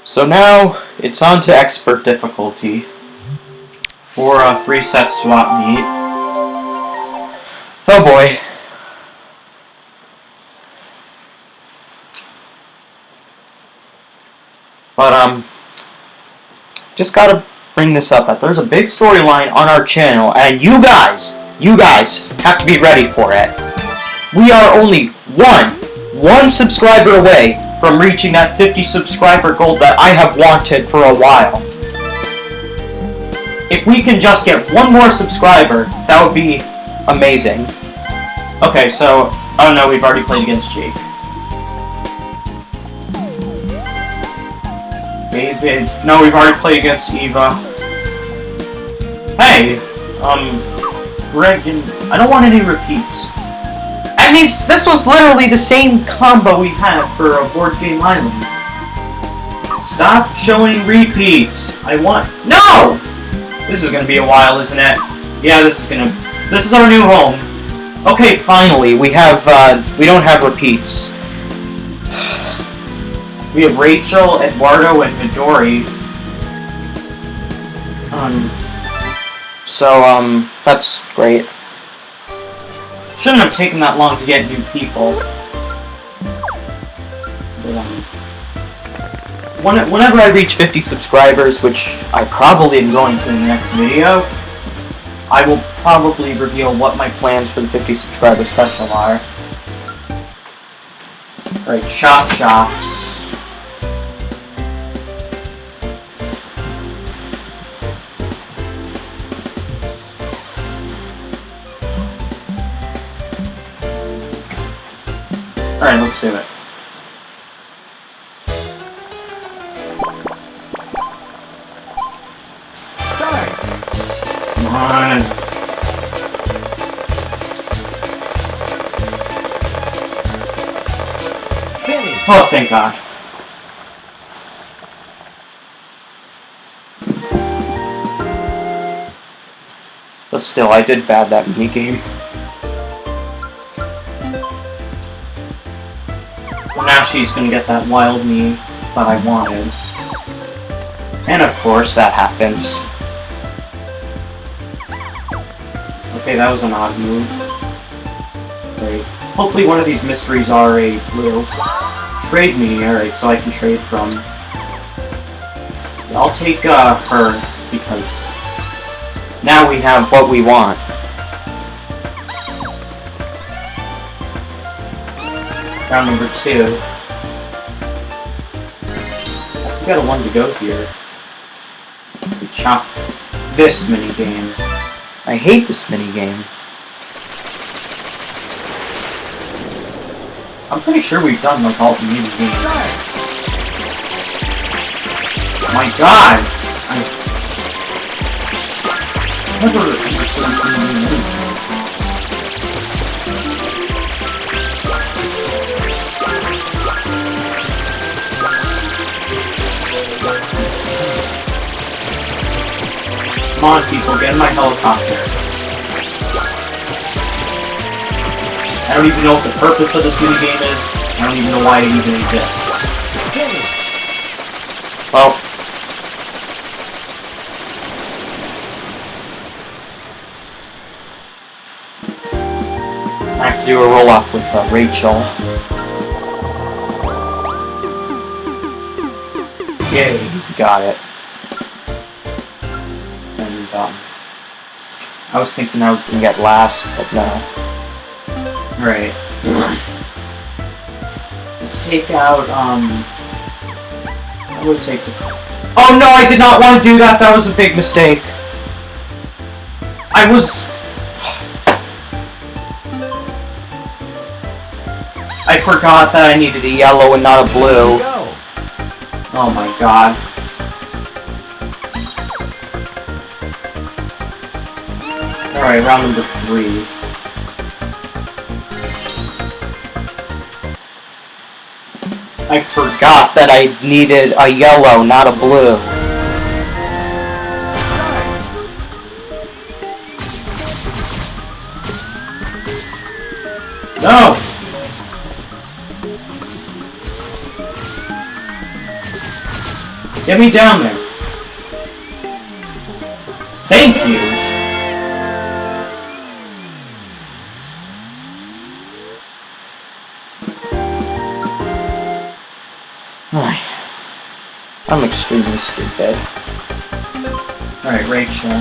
So now it's on to expert difficulty for a 3-set swap meet. Oh boy. But just gotta bring this up that there's a big storyline on our channel, and you guys have to be ready for it. We are only one subscriber away from reaching that 50 subscriber goal that I have wanted for a while. If we can just get one more subscriber, that would be amazing. Okay, so, oh no, we've already played against Jake. David, no, we've already played against Eva. Hey, Greg, I don't want any repeats. And this was literally the same combo we had for a Board Game Island. Stop showing repeats. No! This is gonna be a while, isn't it? Yeah, this is our new home. Okay, finally, we don't have repeats. We have Rachel, Eduardo, and Midori. So, that's great. Shouldn't have taken that long to get new people. But, whenever I reach 50 subscribers, which I probably am going to in the next video, I will probably reveal what my plans for the 50 subscriber special are. Alright, shops. Alright, let's do it. Start! Come on. Finish! Oh, thank God. But still, I did bad that minigame. Now she's gonna get that wild me that I wanted. And of course, that happens. Okay, that was an odd move. Great. Hopefully one of these mysteries are a little trade me, alright, so I can trade from. I'll take her, because now we have what we want. Round number 2. We got a 1 to go here. We chop this minigame. I hate this minigame. I'm pretty sure we've done like all the minigames. My God! I never understood this minigame. Come on, people, get in my helicopter. I don't even know what the purpose of this minigame is. I don't even know why it even exists. Well. I have to do a roll-off with Rachel. Yay, got it. I was thinking I was gonna get last, but no. Right. Let's take out, I would take the... Oh no, I did not want to do that! That was a big mistake! I forgot that I needed a yellow and not a blue. Oh my God. Alright, round number 3. I forgot that I needed a yellow, not a blue. No! Get me down there. Thank you. I'm extremely stupid. Alright, Rachel.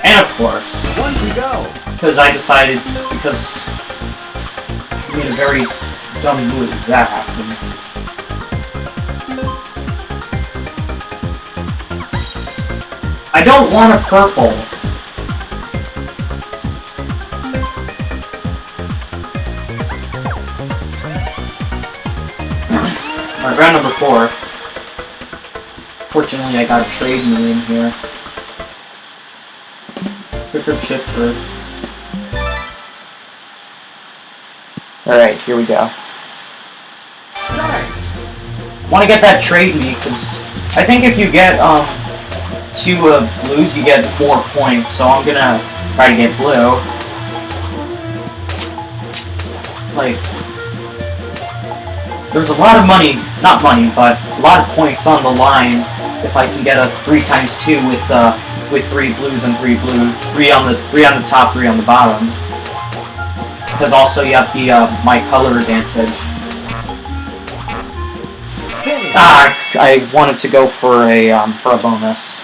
And of course, One to go. because I decided, because I made a very dumb move that happened. I don't want a purple. Alright, round number 4. Fortunately, I got a trade me in here. Quicker chipper. Alright, here we go. Start. Want to get that trade me, because I think if you get 2 blues, you get 4 points, so I'm gonna try to get blue. Like, there's a lot of money, not money, but a lot of points on the line if I can get a 3x2 with 3 blues and 3 blue, 3 on the top, 3 on the bottom. Because also you have the my color advantage. Finish. I wanted to go for a bonus.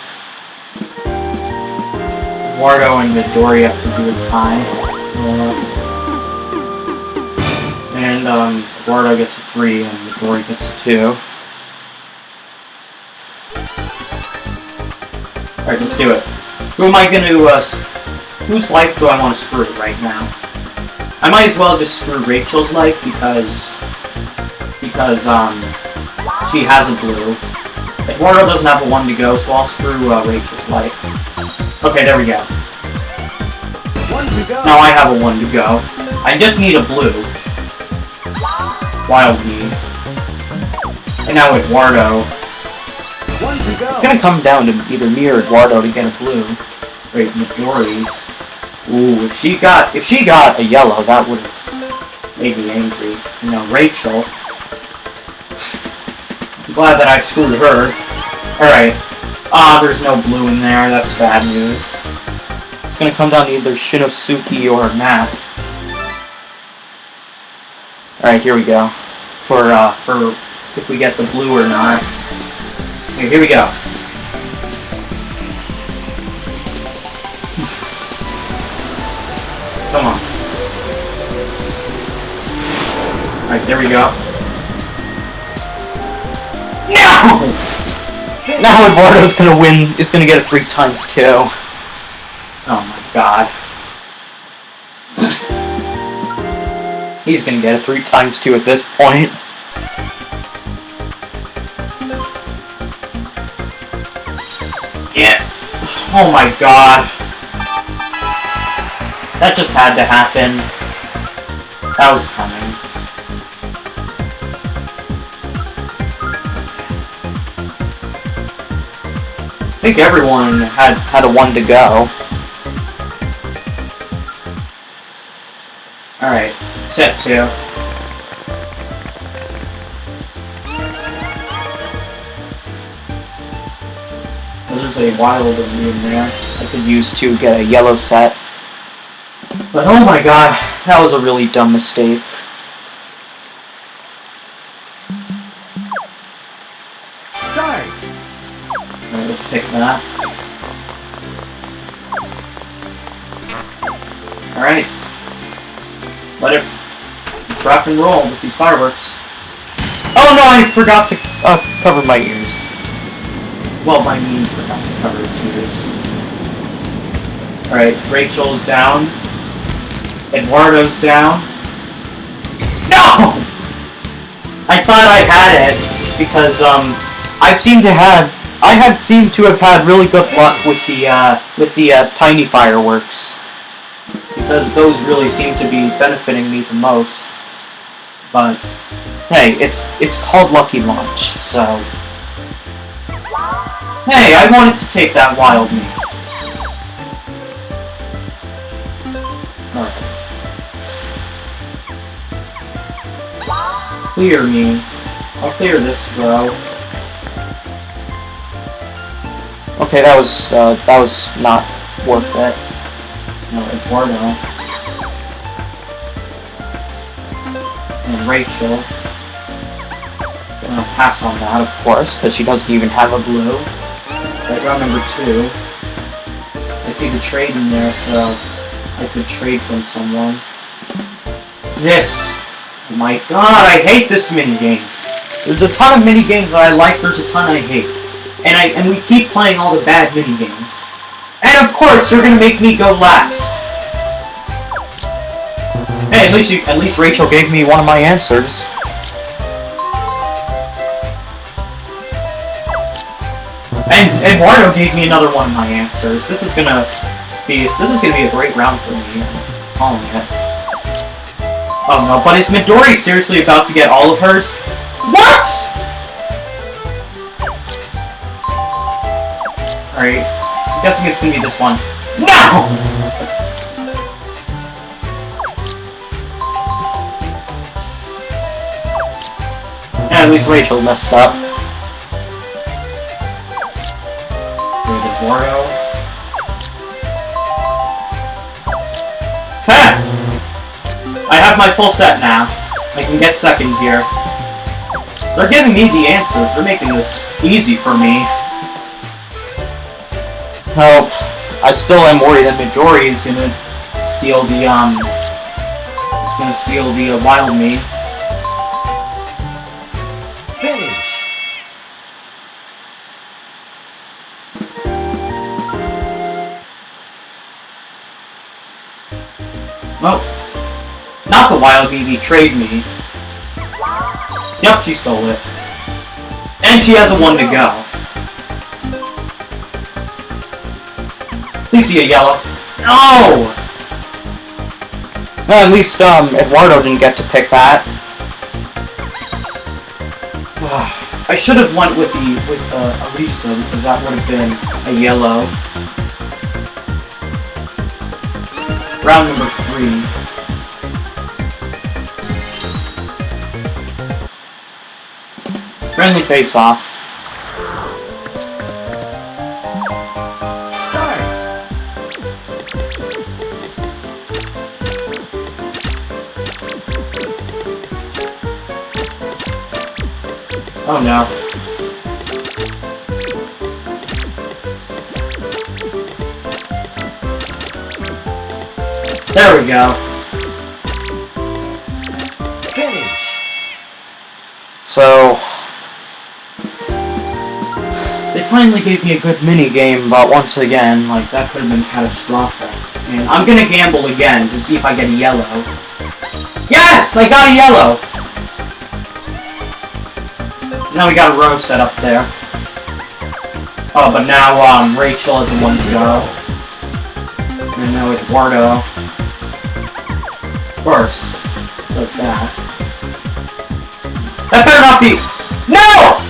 Eduardo and Midori have to do a tie. And Eduardo gets a 3 and Midori gets a 2. Alright, let's do it. Who am I gonna, whose life do I want to screw right now? I might as well just screw Rachel's life because she has a blue. Eduardo doesn't have a 1 to go, so I'll screw Rachel's life. Okay, there we go. 1 to go. Now I have a 1 to go. I just need a blue. Wild need. And now Eduardo. 1 to go. It's gonna come down to either me or Eduardo to get a blue. Wait, Midori. Ooh, if she got a yellow, that would have made me angry. You know, Rachel. I'm glad that I screwed her. Alright. There's no blue in there. That's bad news. It's gonna come down to either Shinosuke or Matt. Alright, here we go. For if we get the blue or not. Here we go. Come on. Alright, there we go. No! Now Eduardo's gonna win, is gonna get a 3x2. Oh my god. He's gonna get a 3x2 at this point. Yeah. Oh my god. That just had to happen. That was coming. I think everyone had a 1 to go. Alright, set 2. There's a wild in there I could use to get a yellow set. But oh my god, that was a really dumb mistake. Start. Alright, let's pick that. Alright. Let it rock and roll with these fireworks. Oh no, I forgot to cover my ears. Well, my knee forgot to cover its ears. Alright, Rachel's down. Eduardo's down. No! I thought I had it because I have seemed to have had really good luck with the tiny fireworks because those really seem to be benefiting me the most. But hey, it's called Lucky Launch, so hey, I wanted to take that wild meat. Alright. Clear me. I'll clear this row. Okay, that was not worth it. No, Eduardo. And Rachel. Gonna pass on that, of course, because she doesn't even have a blue. Right, round number 2. I see the trade in there, so I could trade from someone. This! Oh my god, I hate this minigame. There's a ton of minigames that I like, there's a ton I hate. And we keep playing all the bad minigames. And of course, you're gonna make me go last. Hey, at least Rachel gave me one of my answers. And Eduardo gave me another one of my answers. This is gonna be a great round for me. I'm calling it. Oh no, but is Midori seriously about to get all of hers? What? Alright, I'm guessing it's gonna be this one. No! Yeah, at least Rachel messed up. Eduardo. Ha! I have my full set now. I can get second here. They're giving me the answers. They're making this easy for me. Well, I still am worried that Midori is gonna steal the Wild Me. Finish. Well, not the Wild Me, betrayed me. Yep, she stole it. And she has a 1 to go. Please be a yellow. No! Well, at least, Eduardo didn't get to pick that. I should have went with Elisa, because that would have been a yellow. Round number 3. Friendly face-off. Start. Oh no. There we go. Finish. So, they finally gave me a good mini-game, but once again, like, that could have been catastrophic. And I'm gonna gamble again to see if I get a yellow. Yes! I got a yellow! Now we got a row set up there. Oh, but now, Rachel has a 1 to go. And now Eduardo. Of course, does that. That better not be... No!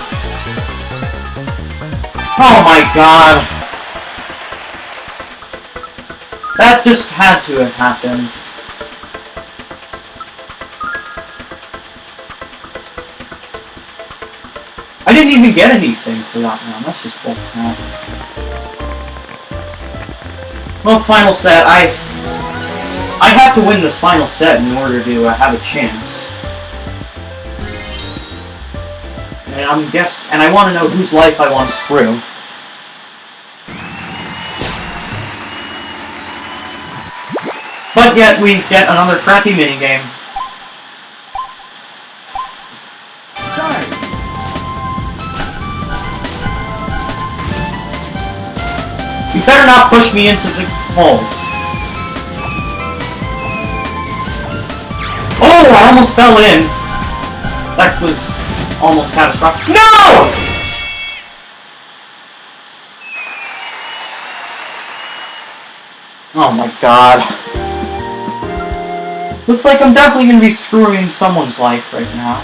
Oh my god. That just had to have happened. I didn't even get anything for that round. That's just bullcrap. Well, final set. I have to win this final set in order to have a chance. And I want to know whose life I want to screw. But yet we get another crappy minigame. Start. You better not push me into the holes. Oh, I almost fell in. That was almost catastrophic. No! Oh my god. Looks like I'm definitely going to be screwing someone's life right now.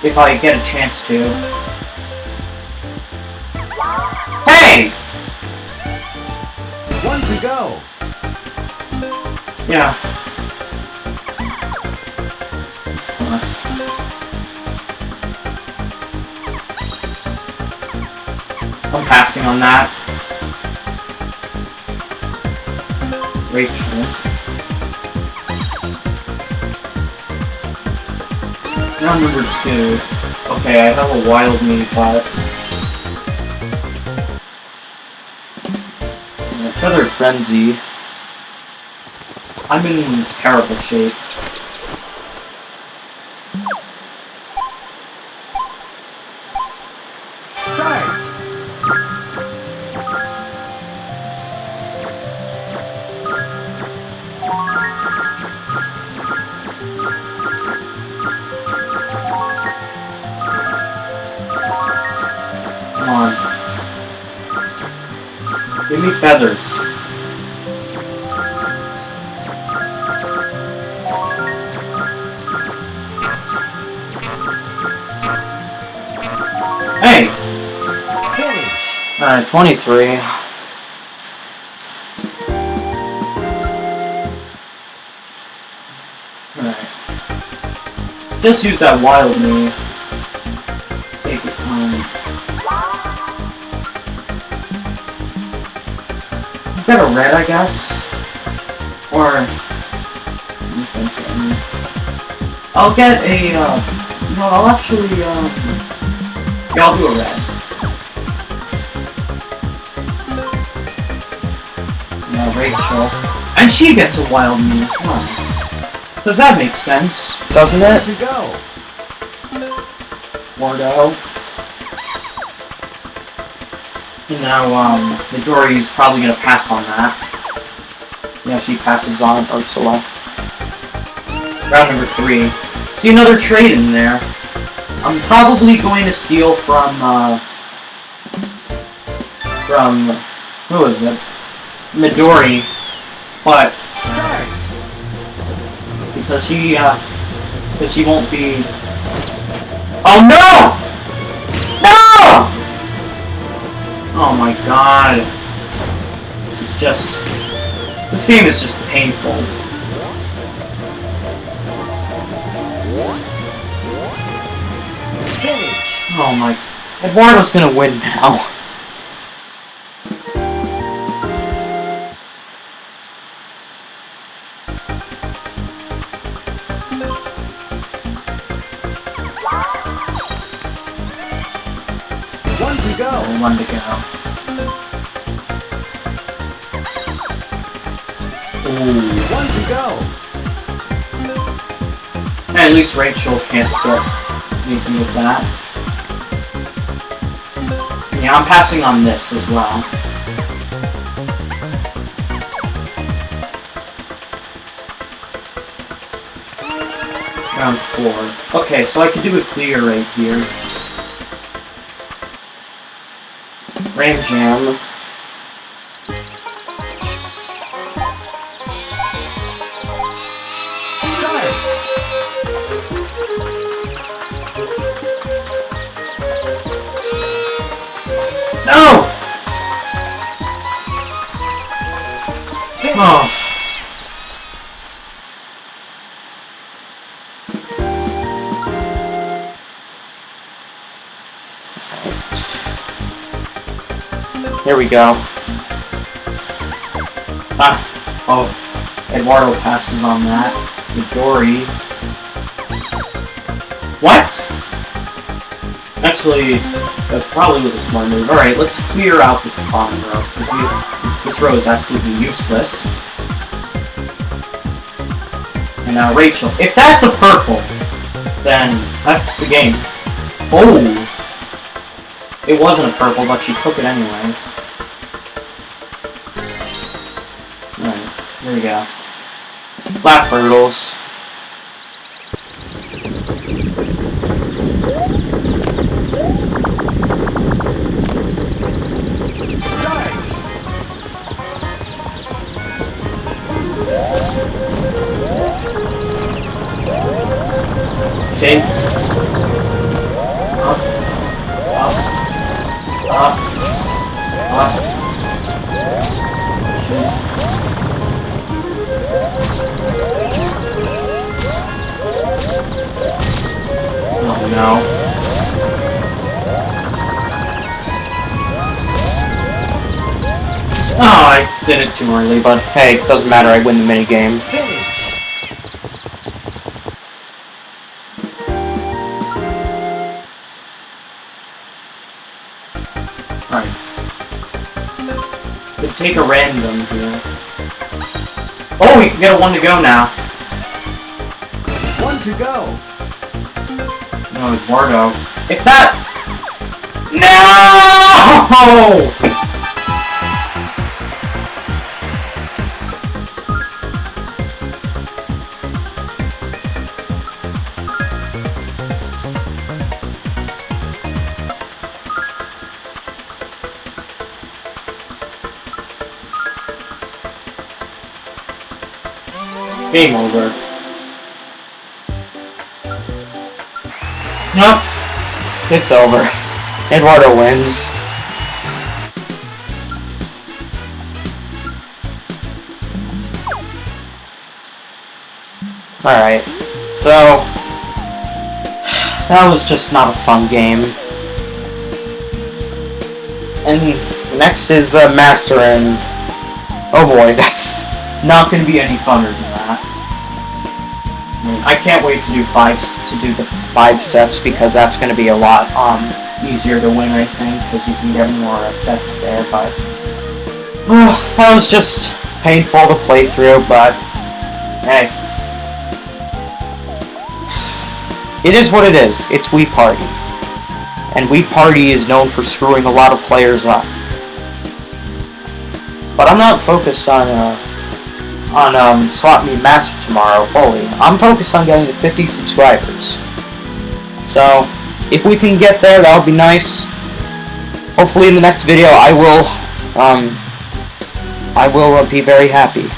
If I get a chance to. Hey! 1 to go. Yeah. I'm passing on that. Rachel. Now number 2. Okay, I have a wild mini pot. Feathered Frenzy. I'm in terrible shape. Start! Come on. Give me feathers. Hey! Finish! Alright, 23. Alright. Just use that wild me. Take it home. Got a red, I guess? Or... I'll get a, no, I'll actually, yeah, I'll do a red. Yeah, Rachel. And she gets a wild me as well. Does that make sense? Doesn't Where'd it? you go? Wardo. Now, Midori's probably gonna pass on that. Yeah, she passes on Ursula. Round number 3. See another trade in there. I'm probably going to steal from, who is it? Midori. But, Start! because she won't be... Oh no! No! Oh my god. This game is just painful. Finish! Oh my... Eduardo's gonna win now. One to go! One to go. Ooh. One to go! At least Rachel can't get anything with that. Yeah, I'm passing on this as well. Round 4. Okay, so I can do a clear right here. Ram Jam. Start! No! Finish! Oh. Here we go. Oh, Eduardo passes on that. Midori. What? Actually, that probably was a smart move. Alright, let's clear out this bottom row, because this row is absolutely useless. And now Rachel. If that's a purple, then that's the game. Oh! It wasn't a purple, but she took it anyway. Alright, here we go. Flat hurdles. Start! Shake. Up. Up. Up. Up. Shake. Oh, I did it too early, but hey, it doesn't matter, I win the minigame. Finish. Alright. Could take a random here. Oh, we can get a 1 to go now. 1 to go. No, Eduardo. If that... No! Game over. Nope. It's over. Eduardo wins. Alright. So... that was just not a fun game. And next is Master, and... oh boy, that's not going to be any funner than that. I can't wait to do the 5 sets, because that's going to be a lot easier to win, I think, because you can get more sets there, but that was just painful to play through, but hey, it is what it is. It's Wii Party, and Wii Party is known for screwing a lot of players up, but I'm not focused on Swap Meet Master tomorrow fully. I'm focused on getting to 50 subscribers. So, if we can get there, that would be nice. Hopefully in the next video I will be very happy.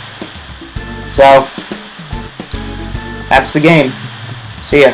So, that's the game. See ya.